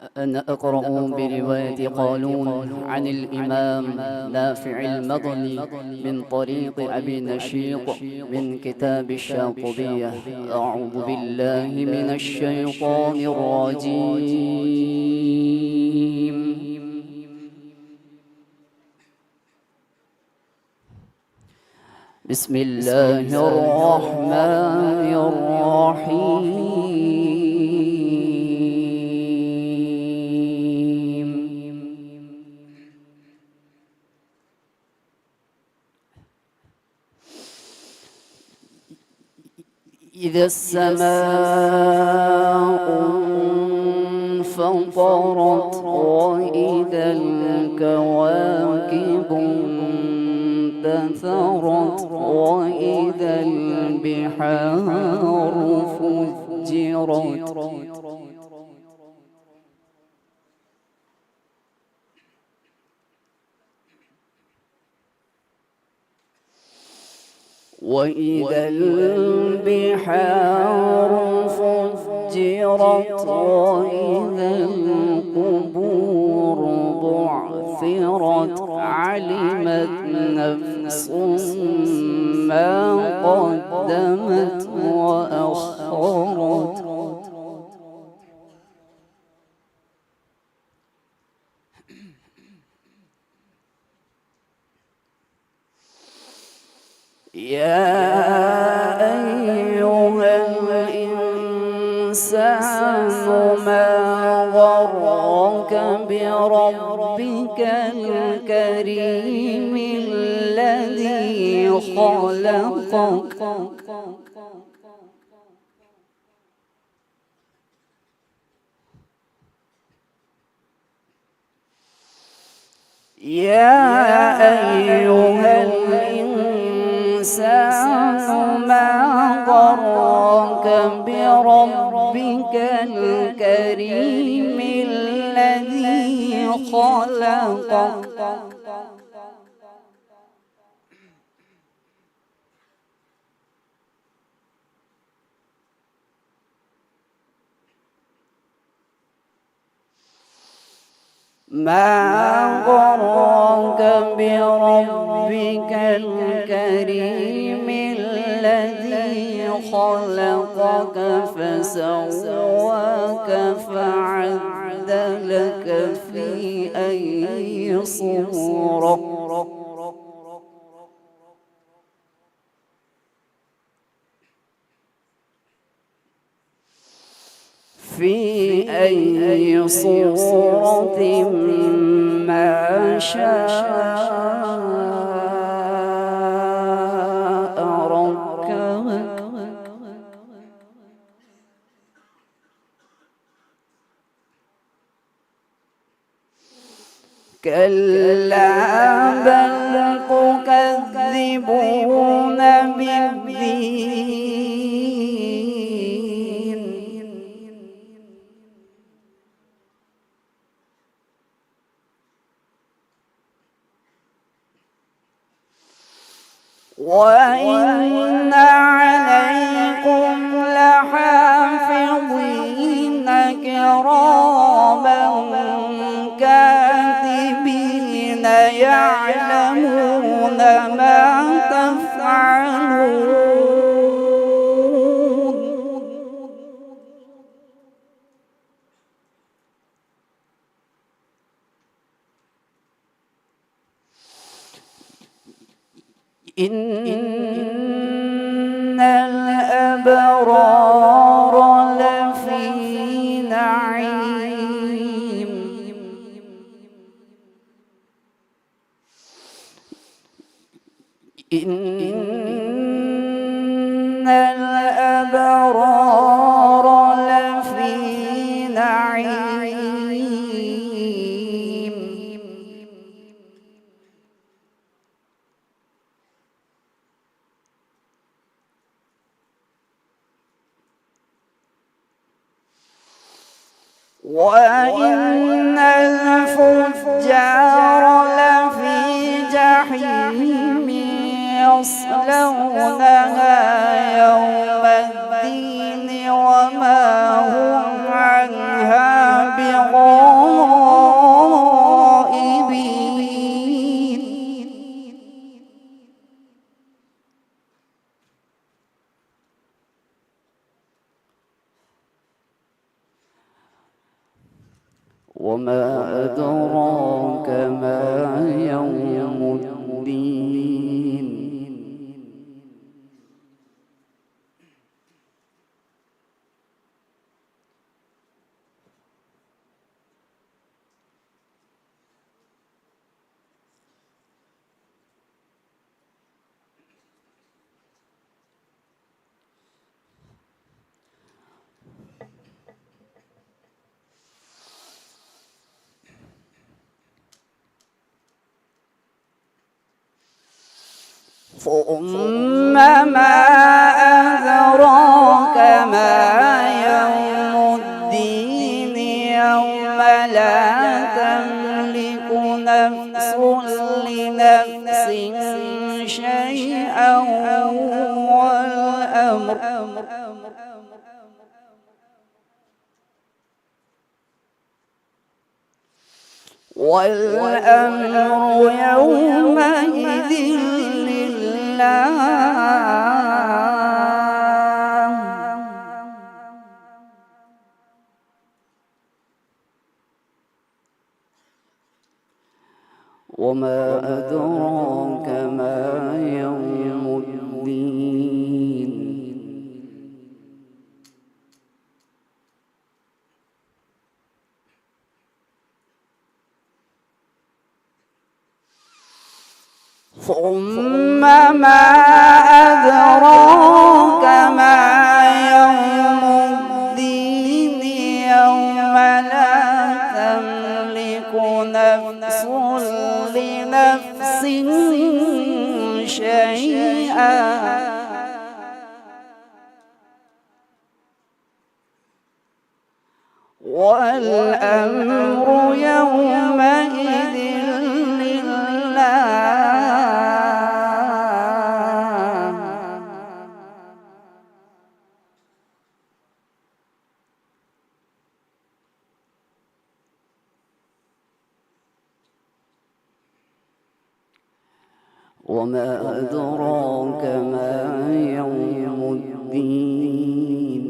أنا أقرأ برواية قالون عن الإمام نافع المدني من طريق أبي نشيط من كتاب الشاطبية. أعوذ بالله من الشيطان الرجيم. بسم الله الرحمن الرحيم. إذا السماء انفطرت وإذا الكواكب انتثرت وإذا البحار فجرت وإذا البحار فجرت وإذا القبور بعثرت علمت نفس ما قدمت وأخرت يا أيها الإنسان ما غرك بربك الكريم الذي خلقك يا أيها الإنسان ما غرك بربك الكريم الذي خلقك ما غرك بربك الكريم الذي خلقك فسواك فعدلك في أي صورة ما شاء ركبك كلا بل تكذبون بالدين وإن عليكم لحافظين كراما كاتبين يعلمون ما تفعلون إن الأبرار لفي نعيم إن الأبرار لفي نعيم وإن الفجار لفي جحيم يصلونها يوم الدين وما هم عنها بغائبين ثم ما أدراك ما يوم الدين يوم لا تملك نفس لنفس شيئا والأمر يومئذ لله وما أدراك ما يوم الدين ثم ما أدراك ما يوم الدين يوم لا تملك نفس لنفس شيئا والأمر يومئذ لله وما أدراك ما يوم الدين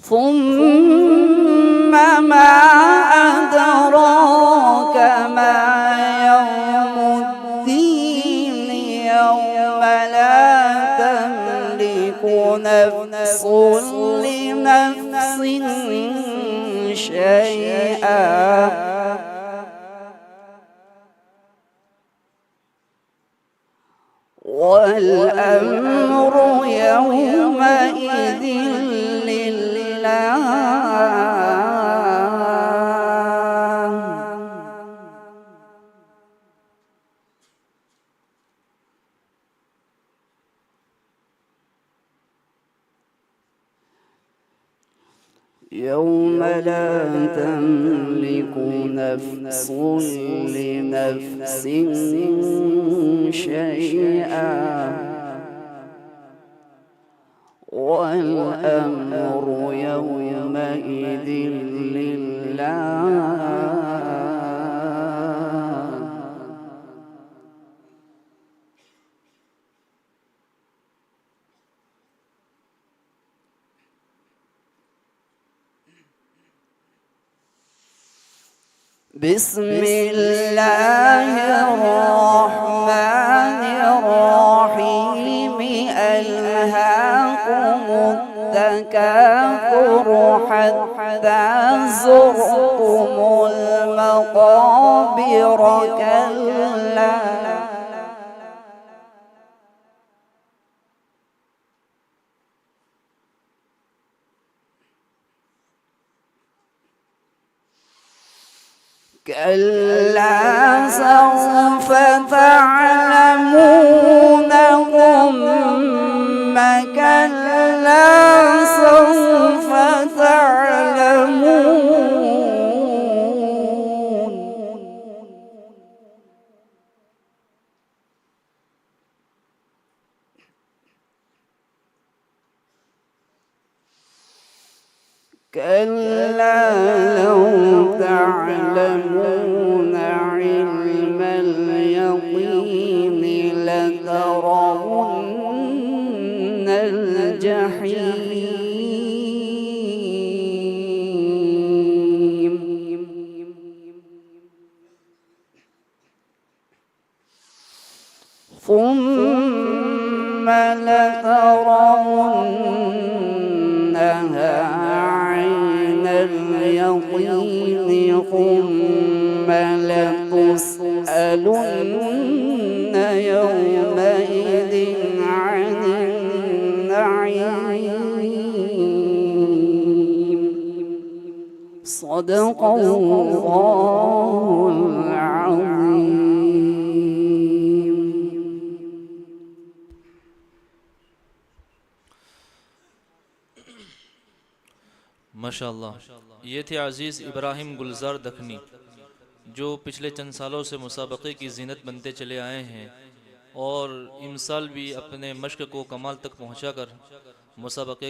ثم ما أدراك ما يوم الدين يوم لا تملك نفس لنفس شيئا والأمر يومئذ لله يوم لا تملك نفس لنفس شيئا والأمر يومئذ لله بسم الله الرحمن الرحيم ألهاكم التكاثر حتى زرتم المقابر كلا سوف تعلمون ثم كلا سوف تعلمون كلا لو تعلمون علم اليقين لترون الجحيم ثم لترونها عين اليقين ثم لتسألن يومئذ عن النعيم. صدق الله العظيم. ماشاءاللہ. یہ تھے عزیز ابراہیم گلزار دکھنی، جو پچھلے چند سالوں سے مسابقے کی زینت بنتے چلے آئے ہیں، اور امسال بھی اپنے مشق کو کمال تک پہنچا کر مسابقے